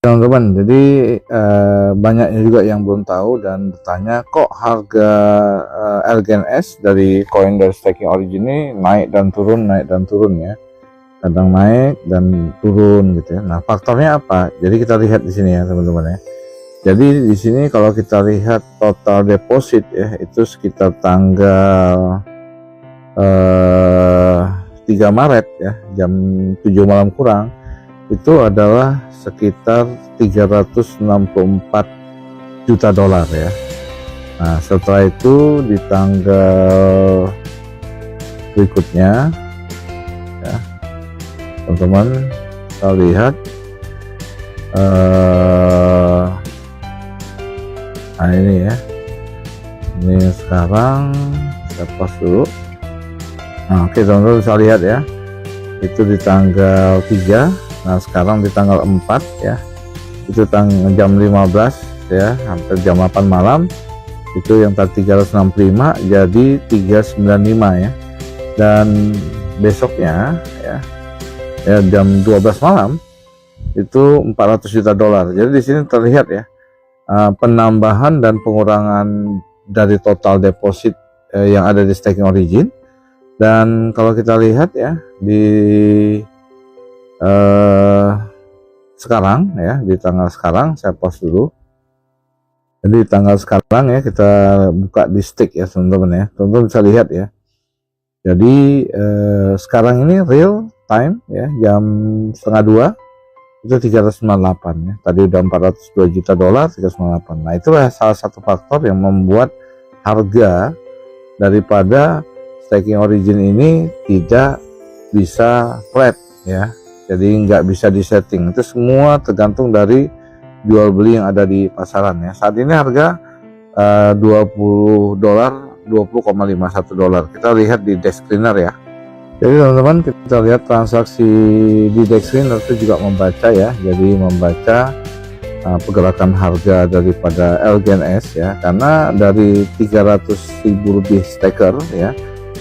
teman-teman, jadi banyaknya juga yang belum tahu dan bertanya kok harga LGNS dari koin dari Staking Origin ini naik dan turun ya, kadang naik dan turun gitu ya. Nah, faktornya apa? Jadi kita lihat di sini ya teman-teman ya. Jadi di sini kalau kita lihat total deposit ya, itu sekitar tanggal 3 Maret ya, jam 7 malam kurang, itu adalah sekitar 364 juta dolar ya. Nah, setelah itu di tanggal berikutnya ya, teman-teman kita lihat nah ini ya, ini sekarang saya pause dulu. Nah, oke teman-teman bisa lihat ya, itu di tanggal 3. Nah, sekarang di tanggal 4 ya, itu jam 15 ya, hampir jam 8 malam, itu yang tadi 365 jadi 395 ya. Dan besoknya ya jam 12 malam itu 400 juta dolar. Jadi di sini terlihat ya, penambahan dan pengurangan dari total deposit yang ada di Staking Origin. Dan kalau kita lihat ya di sekarang ya, di tanggal sekarang saya pause dulu. Jadi di tanggal sekarang ya, kita buka di stake ya teman-teman ya, teman-teman bisa lihat ya. Jadi sekarang ini real time ya, jam setengah 2 itu 398 ya, tadi udah 402 juta dolar, 398. Nah, itulah salah satu faktor yang membuat harga daripada Staking Origin ini tidak bisa flat ya, jadi nggak bisa disetting. Itu semua tergantung dari jual beli yang ada di pasaran ya. Saat ini harga 20 dolar, 20,51 dolar. Kita lihat di desk screener ya. Jadi teman-teman, kita lihat transaksi di desk screener itu juga membaca ya, jadi membaca pergerakan harga daripada LGNS ya, karena dari 300.000 lebih staker ya,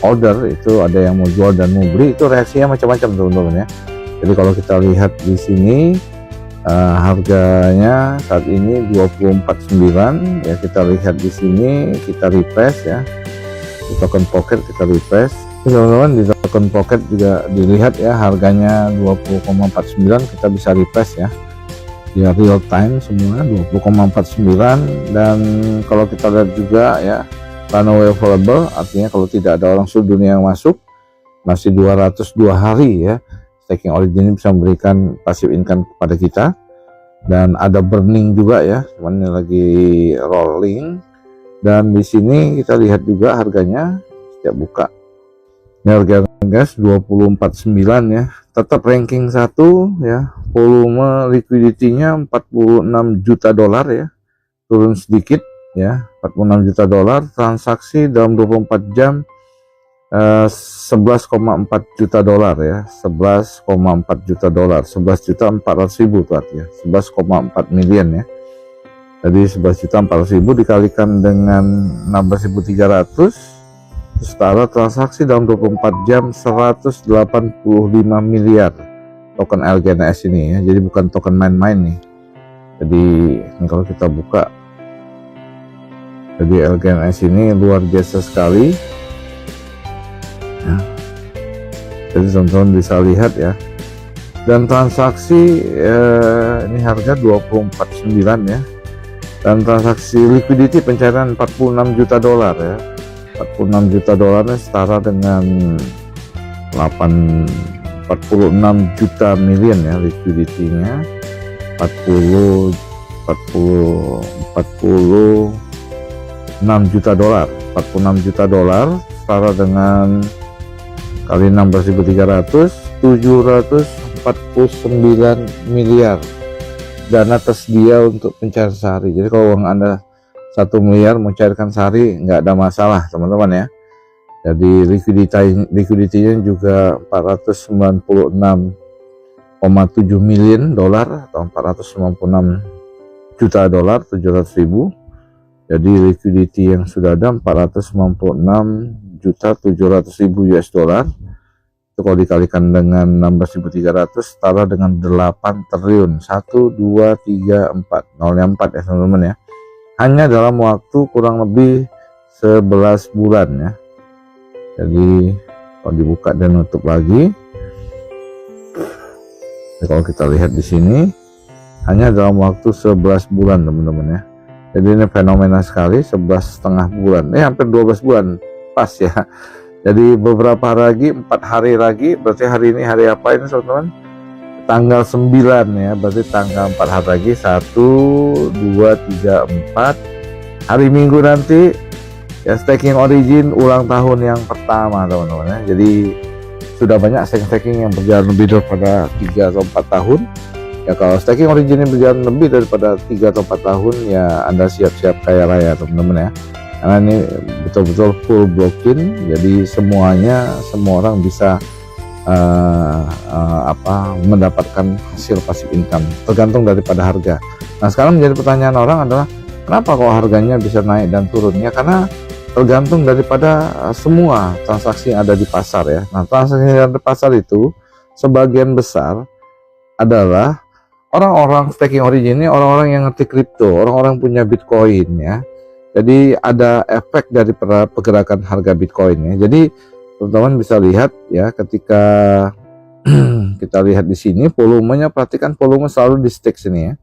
order itu ada yang mau jual dan mau beli, itu reaksinya macam-macam teman-teman ya. Jadi kalau kita lihat di sini harganya saat ini 249 ya, kita lihat di sini, kita refresh ya di token pocket, kita refresh teman-teman. Di token pocket juga dilihat ya, harganya 20,49, kita bisa refresh ya, di real time semua 20,49. Dan kalau kita lihat juga ya, runaway available, artinya kalau tidak ada orang seluruh dunia yang masuk, masih 202 hari ya, Staking Origin bisa memberikan passive income kepada kita. Dan ada burning juga ya, cuman ini lagi rolling. Dan di sini kita lihat juga harganya setiap buka, ini harga gas 249 ya, tetap ranking 1 ya, volume liquidity-nya 46 juta dolar ya, turun sedikit ya, 46 juta dolar. Transaksi dalam 24 jam 11,4 juta dolar ya, 11,4 juta dolar, 11.400.000 tuh artinya 11,4 million ya. Jadi 11.400.000 dikalikan dengan 16.300, setara transaksi dalam 24 jam 185 miliar token LGNS ini ya. Jadi bukan token main-main nih. Jadi kalau kita buka, jadi LGNS ini luar biasa sekali ya. Jadi teman-teman bisa lihat ya. Dan transaksi ini harga 249 ya. Dan transaksi liquidity pencairan 46 juta dolar ya. 46 juta dolarnya setara dengan 46 juta million ya liquidity-nya. 46 juta dolar, 46 juta dolar setara dengan kali 16.300, 749 miliar dana tersedia untuk pencairan sehari. Jadi kalau uang Anda 1 miliar mau cairkan sehari nggak ada masalah teman-teman ya. Jadi liquidity-nya juga 496,7 million dolar atau 496 juta dolar, 700.000. Jadi liquidity yang sudah ada 496.700.000 US dollar. Itu kalau dikalikan dengan 16.300 setara dengan 8 triliun. 1 2 3 4, nolnya 4 ya teman-teman ya. Hanya dalam waktu kurang lebih 11 bulan ya. Jadi kalau dibuka dan nutup lagi, kalau kita lihat di sini hanya dalam waktu 11 bulan teman-teman ya. Jadi ini fenomena sekali, 11,5 bulan, hampir 12 bulan pas ya. Jadi beberapa hari lagi, 4 hari lagi, berarti hari ini hari apa ini teman-teman? Tanggal 9 ya, berarti tanggal 4 hari lagi, 1 2 3 4 hari Minggu nanti ya, Staking Origin ulang tahun yang pertama teman-teman ya. Jadi sudah banyak staking yang berjalan lebih daripada 3 atau 4 tahun ya. Kalau Staking Origin yang berjalan lebih daripada 3 atau 4 tahun ya, Anda siap-siap kaya raya teman-teman ya, karena ini betul-betul full blockchain. Jadi semuanya, semua orang bisa mendapatkan hasil passive income tergantung daripada harga. Nah sekarang menjadi pertanyaan orang adalah kenapa kok harganya bisa naik dan turun ya, karena tergantung daripada semua transaksi yang ada di pasar ya. Nah transaksi yang ada di pasar itu sebagian besar adalah orang-orang Staking Origin ini, orang-orang yang ngerti kripto, orang-orang punya Bitcoin ya. Jadi ada efek dari pergerakan harga Bitcoin ya. Jadi teman-teman bisa lihat ya, ketika kita lihat di sini volumenya, perhatikan volume selalu di stake sini ya,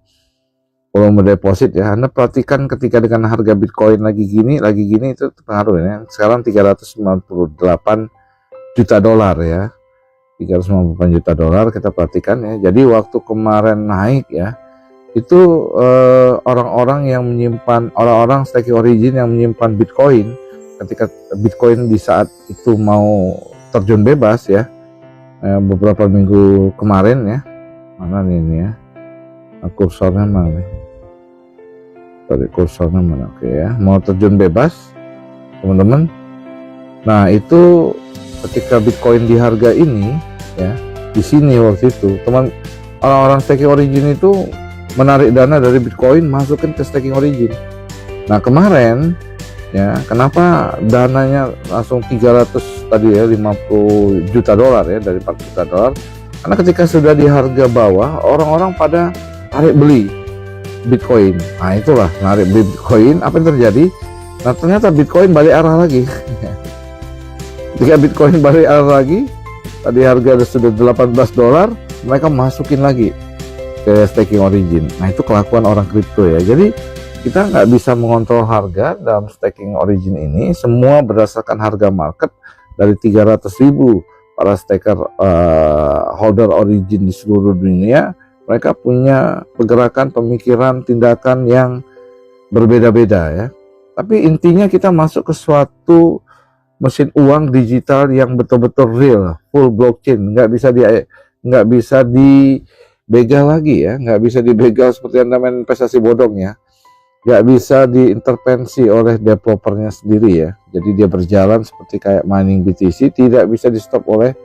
volume deposit ya. Anda perhatikan ketika dengan harga Bitcoin lagi gini itu pengaruh ya. Sekarang 398 juta dolar ya, 398 juta dolar kita perhatikan ya. Jadi waktu kemarin naik ya, itu orang-orang yang menyimpan, orang-orang Staking Origin yang menyimpan Bitcoin ketika Bitcoin di saat itu mau terjun bebas ya, beberapa minggu kemarin ya. Mana ini ya, kursornya mana? Tadi kursornya mana? Oke ya, mau terjun bebas teman-teman. Nah itu ketika Bitcoin di harga ini ya, di sini waktu itu teman, orang-orang Staking Origin itu menarik dana dari Bitcoin masukin ke Staking Origin. Nah kemarin ya, kenapa dananya langsung 300 tadi ya, 50 juta dolar ya, dari 4 juta dolar? Karena ketika sudah di harga bawah, orang-orang pada tarik beli Bitcoin. Nah itulah narik beli Bitcoin. Apa yang terjadi? Nah ternyata Bitcoin balik arah lagi. Ketika Bitcoin balik arah lagi, tadi harga sudah 18 dolar, mereka masukin lagi ke Staking Origin. Nah itu kelakuan orang kripto ya. Jadi kita nggak bisa mengontrol harga dalam Staking Origin ini, semua berdasarkan harga market. Dari 300.000 para staker holder Origin di seluruh dunia, mereka punya pergerakan, pemikiran, tindakan yang berbeda-beda ya. Tapi intinya kita masuk ke suatu mesin uang digital yang betul-betul real, full blockchain, nggak bisa dibegal lagi ya, nggak bisa dibegal seperti Anda main investasi bodong ya. Nggak bisa diintervensi oleh developernya sendiri ya. Jadi dia berjalan seperti kayak mining BTC, tidak bisa di stop oleh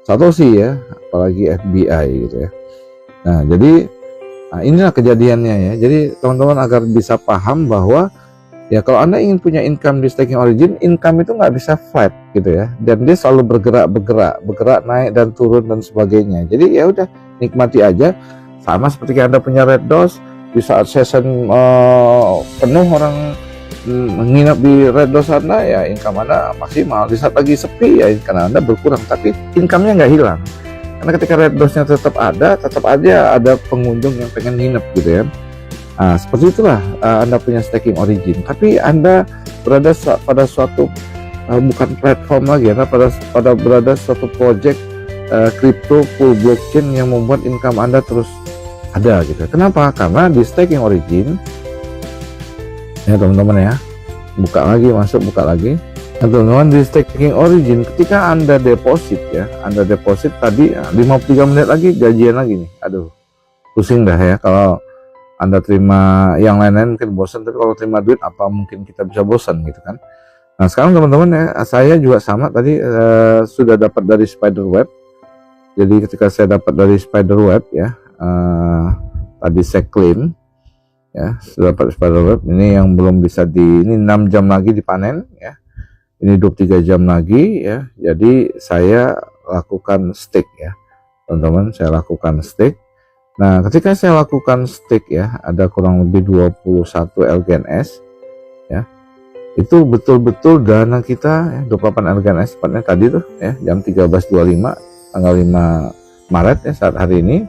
Satoshi ya, apalagi FBI gitu ya. Nah jadi inilah kejadiannya ya. Jadi teman-teman agar bisa paham bahwa ya, kalau Anda ingin punya income di Staking Origin, income itu nggak bisa flat gitu ya, dan dia selalu bergerak naik dan turun dan sebagainya. Jadi ya udah, nikmati aja. Sama seperti Anda punya Redos, di saat session penuh orang menginap di Redos Anda ya, income Anda maksimal. Di saat lagi sepi ya, karena Anda berkurang, tapi income-nya nggak hilang. Karena ketika Redosnya tetap aja ada pengunjung yang pengen nginep gitu ya. Nah, seperti itulah Anda punya Staking Origin, tapi Anda berada pada suatu bukan platform lagi, Anda berada suatu project crypto full blockchain yang membuat income Anda terus ada gitu. Kenapa? Karena di Staking Origin ya teman-teman ya, buka lagi. Nah, teman-teman, di Staking Origin ketika Anda deposit ya, tadi 53 menit lagi gajian lagi nih. Aduh, pusing dah ya. Kalau Anda terima yang lain-lain mungkin bosan, tapi kalau terima duit apa mungkin kita bisa bosan gitu kan. Nah sekarang teman-teman ya, saya juga sama tadi sudah dapat dari Spiderweb. Jadi ketika saya dapat dari Spiderweb ya, tadi saya claim ya, sudah dapat Spiderweb. Ini yang belum bisa ini 6 jam lagi dipanen ya, ini 23 jam lagi ya. Jadi saya lakukan stake ya teman-teman, saya lakukan stake. Nah ketika saya lakukan stake ya, ada kurang lebih 21 LGNS ya, itu betul-betul dana kita ya, 28 LGNS tepatnya tadi tuh ya, jam 13.25 tanggal 5 Maret ya, saat hari ini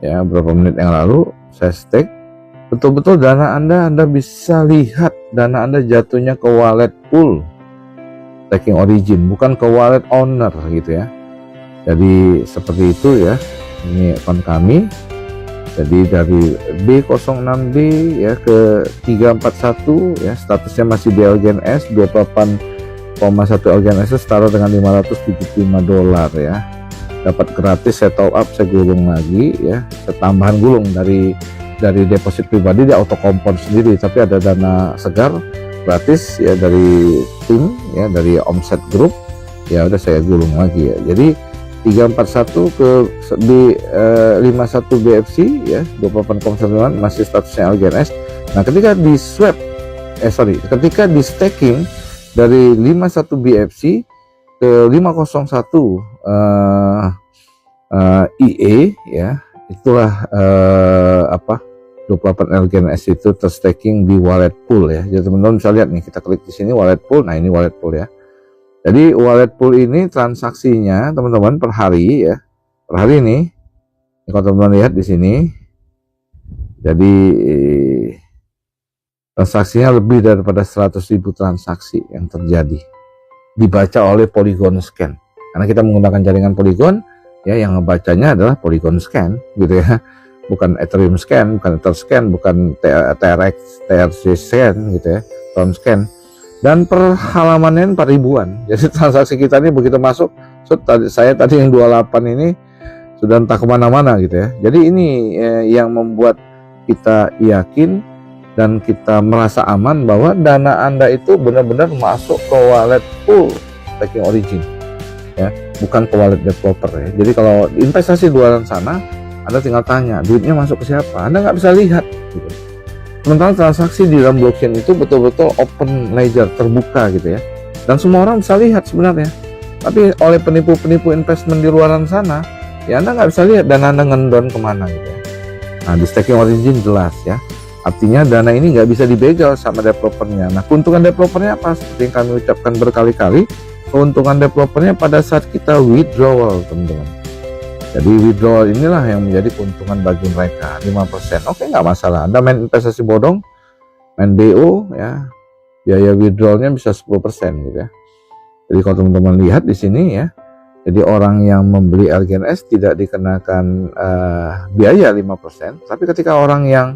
ya, beberapa menit yang lalu saya stake. Betul-betul dana Anda bisa lihat dana Anda jatuhnya ke wallet pool staking origin, bukan ke wallet owner gitu ya. Jadi seperti itu ya, ini akun kami. Jadi dari B06D ya ke 341 ya, statusnya masih di LGNS, 28,1 LGNS setara dengan $575 ya. Dapat gratis, saya top up, saya gulung lagi ya, saya tambahan gulung dari deposit pribadi, dia auto kompon sendiri, tapi ada dana segar gratis ya dari tim ya, dari Omset Group ya, udah saya gulung lagi ya. Jadi 341 ke di 51 BFC ya, 28,9 masih statusnya LGNS. Nah ketika di swap ketika di staking dari 51 BFC ke 501 IE ya, itulah 28 LGNS itu terstaking di wallet pool ya. Jadi teman-teman bisa lihat nih, kita klik di sini wallet pool. Nah ini wallet pool ya. Jadi wallet pool ini transaksinya teman-teman per hari ya, per hari ini kalau teman-teman lihat di sini, jadi transaksinya lebih daripada 100.000 transaksi yang terjadi, dibaca oleh Polygon Scan, karena kita menggunakan jaringan Polygon ya, yang ngebacanya adalah Polygon Scan gitu ya, bukan Ethereum Scan, bukan Ether Scan, bukan TRX, TRC Scan gitu ya, Tron Scan. Dan per halamannya 4.000-an. Jadi transaksi kita ini begitu masuk, saya tadi yang 28 ini sudah entah kemana-mana gitu ya. Jadi ini yang membuat kita yakin dan kita merasa aman bahwa dana Anda itu benar-benar masuk ke wallet pool staking origin ya, bukan ke wallet developer ya. Jadi kalau investasi di luar sana, Anda tinggal tanya duitnya masuk ke siapa, Anda nggak bisa lihat gitu. Sementara transaksi di dalam blockchain itu betul-betul open ledger, terbuka gitu ya, dan semua orang bisa lihat sebenarnya. Tapi oleh penipu-penipu investment di luaran sana ya, Anda nggak bisa lihat dana Anda ngendon kemana gitu ya. Nah di staking origin jelas ya, artinya dana ini nggak bisa dibegal sama developernya. Nah keuntungan developernya apa? Seperti yang kami ucapkan berkali-kali, keuntungan developernya pada saat kita withdrawal teman-teman. Jadi withdrawal inilah yang menjadi keuntungan bagi mereka, 5%. Oke, nggak masalah. Anda main investasi bodong, main BO ya, biaya withdrawalnya bisa 10% gitu ya. Jadi kalau teman-teman lihat di sini ya, jadi orang yang membeli LGNS tidak dikenakan biaya 5%, tapi ketika orang yang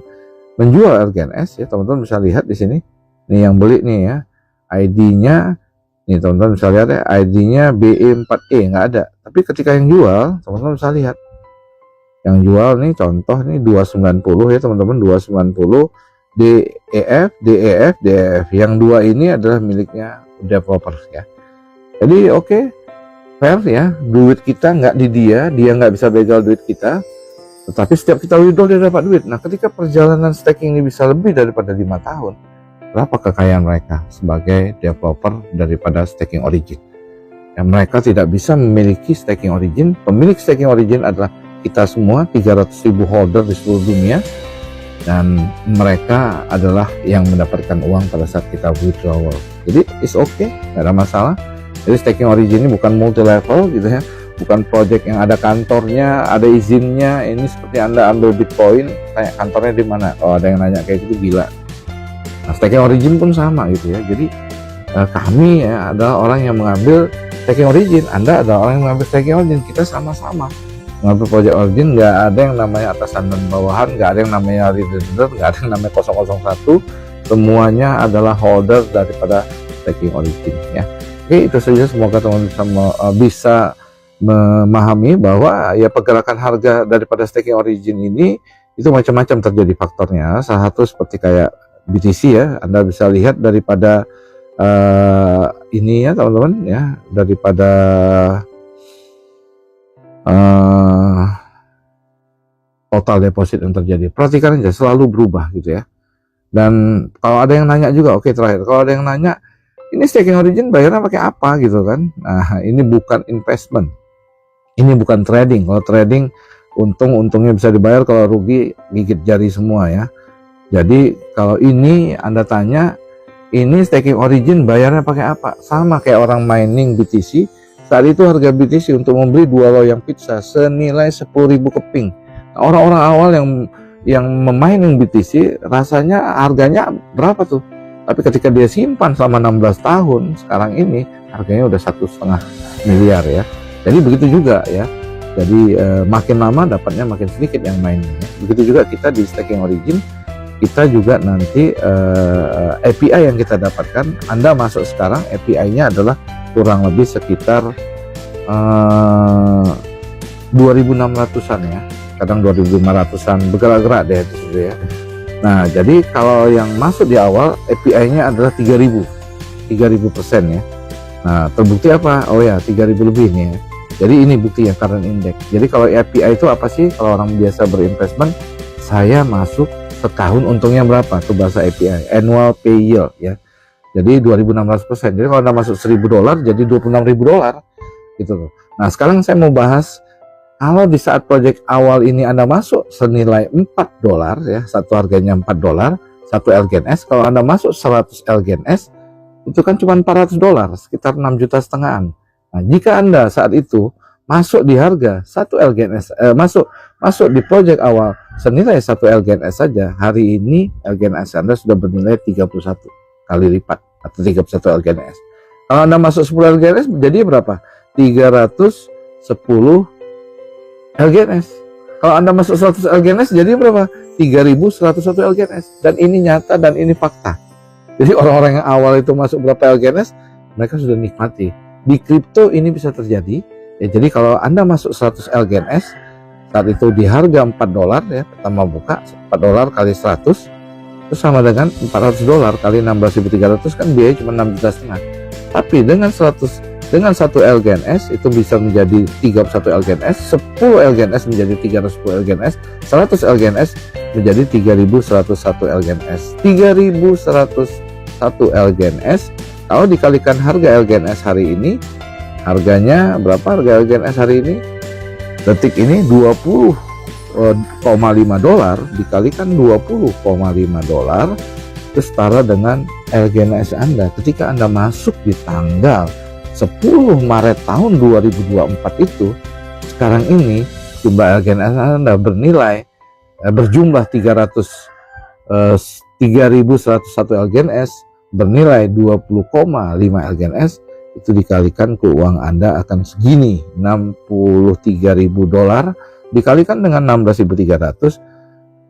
menjual LGNS ya, teman-teman bisa lihat di sini, nih yang beli nih ya, ID-nya nih teman-teman bisa lihat ya, ID-nya BE4E nggak ada. Tapi ketika yang jual, teman-teman bisa lihat. Yang jual nih contoh nih 290 ya teman-teman, 290 DEF, DEF, DEF. Yang dua ini adalah miliknya developer ya. Jadi oke, fair ya, duit kita nggak di dia nggak bisa begal duit kita. Tetapi setiap kita withdraw dia dapat duit. Nah ketika perjalanan staking ini bisa lebih daripada 5 tahun, berapa kekayaan mereka sebagai developer daripada staking origin? Yang mereka tidak bisa memiliki staking origin. Pemilik staking origin adalah kita semua, 300.000 holder di seluruh dunia, dan mereka adalah yang mendapatkan uang pada saat kita withdrawal. Jadi it's okay, nggak ada masalah. Jadi staking origin ini bukan multi level gitu ya, bukan project yang ada kantornya, ada izinnya. Ini seperti Anda ambil Bitcoin, tanya kantornya di mana. Oh ada yang nanya kayak gitu, gila. Nah, staking origin pun sama gitu ya. Jadi kami ya adalah orang yang mengambil staking origin, Anda adalah orang yang mengambil staking origin. Kita sama-sama mengambil project origin. Nggak ada yang namanya atasan dan bawahan, nggak ada yang namanya leader, nggak ada yang namanya 001. Semuanya adalah holder daripada staking origin ya. Oke, itu saja. Semoga teman-teman bisa memahami bahwa ya pergerakan harga daripada staking origin ini itu macam-macam terjadi faktornya. Salah satu seperti kayak BTC ya, Anda bisa lihat daripada ini ya teman-teman ya, daripada total deposit yang terjadi. Perhatikan aja, selalu berubah gitu ya. Dan kalau ada yang nanya juga, oke terakhir, kalau ada yang nanya, ini staking origin bayarnya pakai apa gitu kan? Nah ini bukan investment. Ini bukan trading. Kalau trading untungnya bisa dibayar, kalau rugi gigit jari semua ya. Jadi kalau ini Anda tanya, ini staking origin bayarnya pakai apa? Sama kayak orang mining BTC. Saat itu harga BTC untuk membeli 2 loyang pizza senilai 10.000 keping. Nah, orang-orang awal yang memining BTC rasanya harganya berapa tuh? Tapi ketika dia simpan selama 16 tahun, sekarang ini harganya udah 1,5 miliar ya. Jadi begitu juga ya. Jadi makin lama dapatnya makin sedikit yang mainnya. Begitu juga kita di staking origin, kita juga nanti API yang kita dapatkan. Anda masuk sekarang, API-nya adalah kurang lebih sekitar 2.600-an ya, kadang 2.500-an, bergerak-gerak deh itu ya. Nah, jadi kalau yang masuk di awal API-nya adalah 3.000% ya. Nah, terbukti apa? Oh ya, 3.000 lebih nih ya. Jadi ini buktinya current index. Jadi kalau API itu apa sih? Kalau orang biasa berinvestment, saya masuk setahun untungnya berapa? Itu bahasa API, annual pay yield ya. Jadi 2.600%. Jadi kalau Anda masuk $1.000 jadi $26.000 gitu loh. Nah, sekarang saya mau bahas kalau di saat project awal ini Anda masuk senilai $4 ya, satu harganya $4, satu LGNS. Kalau Anda masuk 100 LGNS itu kan cuma $400, sekitar 6,5 jutaan. Nah, jika Anda saat itu masuk di harga 1 LGNS, masuk di project awal senilai 1 LGNS saja, hari ini LGNS Anda sudah bernilai 31 kali lipat atau 31 LGNS. Kalau Anda masuk 10 LGNS jadi berapa? 310 LGNS. Kalau Anda masuk 100 LGNS jadi berapa? 3.101 LGNS. Dan ini nyata dan ini fakta. Jadi orang-orang yang awal itu masuk berapa LGNS, mereka sudah nikmati. Di kripto ini bisa terjadi ya. Jadi kalau Anda masuk 100 LGNS saat itu di harga $4 ya, pertama buka $4 kali 100 itu sama dengan $400 kali 16.300, kan biaya cuma 6,5 juta. Tapi dengan 1 LGNS itu bisa menjadi 31 LGNS, 10 LGNS menjadi 310 LGNS, 100 LGNS menjadi 3.101 LGNS. 3.101 LGNS kalau dikalikan harga LGNS hari ini, harganya berapa harga LGNS hari ini? Detik ini $20,5 dikalikan $20,5 itu setara dengan LGNS Anda ketika Anda masuk di tanggal 10 Maret tahun 2024 itu. Sekarang ini jumlah LGNS Anda berjumlah 3.101 LGNS bernilai 20,5 LGNS, itu dikalikan ke uang Anda akan segini, $63.000 dikalikan dengan 16.300,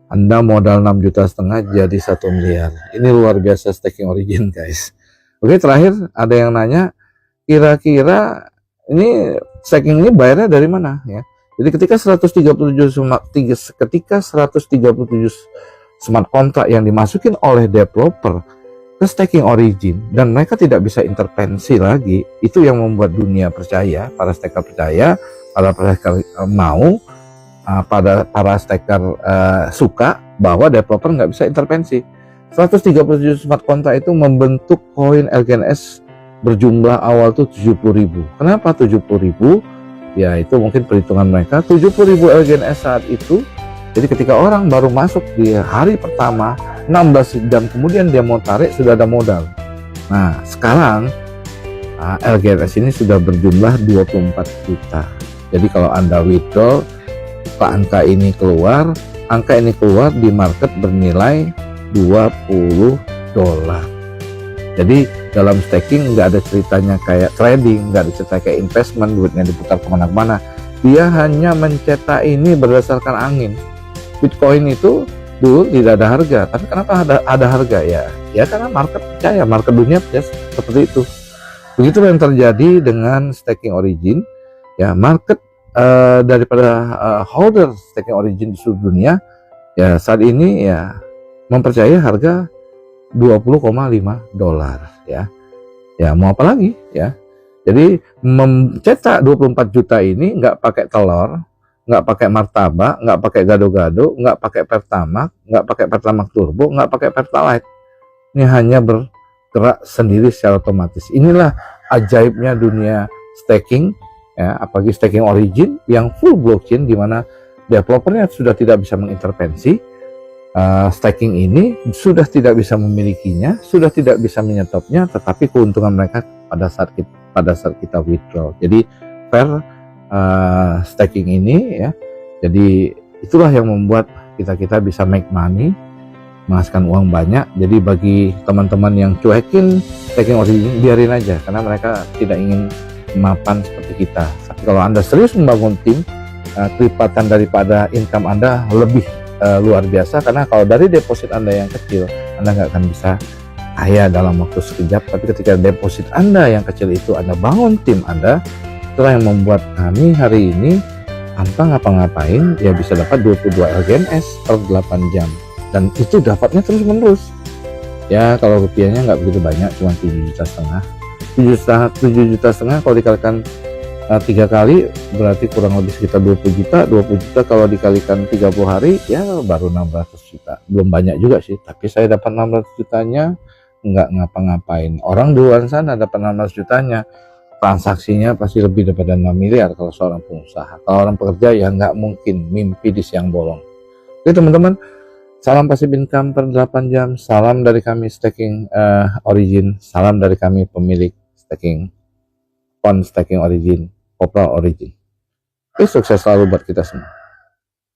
Anda modal 6,5 juta jadi 1 miliar. Ini luar biasa staking origin guys. Oke, terakhir ada yang nanya, kira-kira ini staking ini bayarnya dari mana ya? Jadi ketika 137 smart contract yang dimasukin oleh developer ke staking origin dan mereka tidak bisa intervensi lagi, itu yang membuat dunia percaya, para staker percaya, para staker mau, para staker suka bahwa developer nggak bisa intervensi. 137 smart contract itu membentuk koin LGNS berjumlah awal tuh 70.000. Kenapa 70.000? Ya itu mungkin perhitungan mereka. 70.000 LGNS saat itu. Jadi ketika orang baru masuk di hari pertama 16 jam kemudian dia mau tarik sudah ada modal. Nah sekarang LGNS ini sudah berjumlah 24 juta. Jadi kalau Anda withdraw, angka ini keluar di market bernilai $20. Jadi dalam staking nggak ada ceritanya kayak trading, nggak ada cerita kayak investment, duitnya diputar kemana-mana. Dia hanya mencetak ini berdasarkan angin. Bitcoin itu dulu tidak ada harga, tapi kenapa ada harga ya? Ya karena market percaya, market dunia percaya seperti itu. Begitu yang terjadi dengan staking origin, ya market daripada holder staking origin di seluruh dunia, ya saat ini ya mempercayai harga $20,5 ya. Ya mau apa lagi ya? Jadi mencetak 24 juta ini nggak pakai telur, nggak pakai martabak, nggak pakai gado-gado, nggak pakai Pertamax, nggak pakai Pertamax Turbo, nggak pakai Pertalite. Ini hanya bergerak sendiri secara otomatis. Inilah ajaibnya dunia staking ya, apalagi staking origin yang full blockchain di mana developernya sudah tidak bisa mengintervensi. Staking ini sudah tidak bisa memilikinya, sudah tidak bisa menyetopnya, tetapi keuntungan mereka pada saat kita withdraw. Jadi fair staking ini ya. Jadi itulah yang membuat kita bisa make money, menghasilkan uang banyak. Jadi bagi teman-teman yang cuekin staking origin, biarin aja, karena mereka tidak ingin mapan seperti kita. Tapi kalau Anda serius membangun tim, kelipatan daripada income Anda lebih luar biasa, karena kalau dari deposit Anda yang kecil, Anda nggak akan bisa kaya dalam waktu sekejap. Tapi ketika deposit Anda yang kecil itu Anda bangun tim Anda, itulah yang membuat kami hari ini tanpa ngapa-ngapain ya bisa dapat 22 LGMS per 8 jam, dan itu dapatnya terus menerus ya. Kalau rupiahnya nggak begitu banyak, cuma 7,5 juta kalau dikalikan 3 kali berarti kurang lebih sekitar 20 juta kalau dikalikan 30 hari ya baru 600 juta. Belum banyak juga sih, tapi saya dapat 600 jutanya nggak ngapa-ngapain. Orang di luar sana dapat 600 jutanya, transaksinya pasti lebih daripada 6 miliar kalau seorang pengusaha. Kalau orang pekerja ya nggak mungkin, mimpi di siang bolong. Oke teman-teman, salam passive income per 8 jam, salam dari kami staking origin, salam dari kami pemilik staking fund staking origin, Poplar Origin. Oke, sukses selalu buat kita semua.